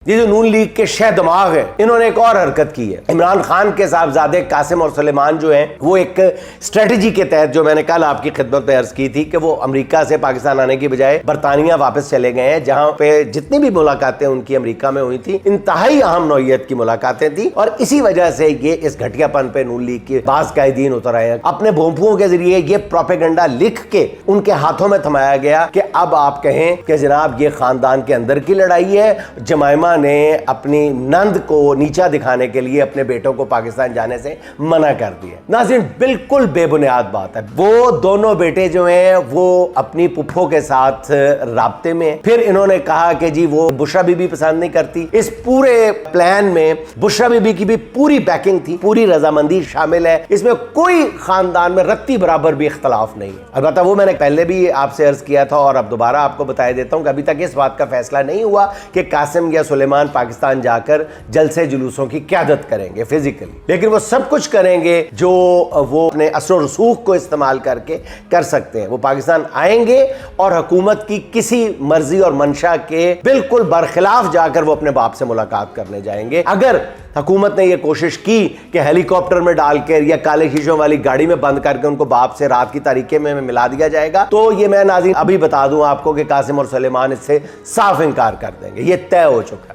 ये जो नून लीग के शह दिमाग है, इन्होंने एक और हरकत की है। इमरान खान के साहबजादे कासिम और सुलेमान जो हैं, वो एक स्ट्रेटजी के तहत, जो मैंने कल आपकी खिदमत में अर्ज की थी कि वो अमेरिका से पाकिस्तान आने की बजाय बरतानिया वापस चले गए हैं, जहां पे जितनी भी मुलाकातें उनकी अमेरिका में हुई थी इंतहाई अहम नौइयत की मुलाकातें थी। और इसी वजह से ये इस घटियापन पे नून लीग के बास कायदीन उतर आए हैं। अपने भोंपुओं के जरिए ये प्रोपेगेंडा लिख के उनके हाथों में थमाया गया कि अब आप कहें कि जनाब ये खानदान के अंदर की लड़ाई है। जमाइमा ने अपनी नंद को नीचा दिखाने के लिए अपने बेटों को पाकिस्तान जाने से मना कर दिया। नाज़रीन, बिल्कुल बेबुनियाद बात है। वो दोनों बेटे जो हैं वो अपनी पुप्पो के साथ राब्ते में, फिर इन्होंने कहा कि जी वो बुशरा बीबी पसंद नहीं करती। इस पूरे प्लान में बुशरा बीबी की भी पूरी बैकिंग थी, पूरी रजामंदी शामिल है। इसमें कोई खानदान में रत्ती बराबर भी इख्तलाफ नहीं है। अलबत्ता वो मैंने पहले भी आपसे अर्ज किया था और अब दोबारा आपको बताया देता हूं कि अभी तक इस बात का फैसला नहीं हुआ कि कासिम या सुलेमान पाकिस्तान जाकर जलसे जुलूसों की क़यादत करेंगे फिजिकली, लेकिन वो सब कुछ करेंगे जो वो अपने असर रसूख को इस्तेमाल करके कर सकते हैं। वो पाकिस्तान आएंगे और हुकूमत की किसी मर्जी और मंशा के बिल्कुल बरखिलाफ जाकर वो अपने बाप से मुलाकात करने जाएंगे। अगर हुकूमत ने यह कोशिश की कि हेलीकॉप्टर में डालकर या काले शीशों वाली गाड़ी में बंद करके उनको बाप से रात की तारीखे में मिला दिया जाएगा, तो ये मैं नाज़रीन अभी बता दूं आपको कि कासिम और सुलेमान इससे साफ इनकार कर देंगे। ये तय हो चुका है।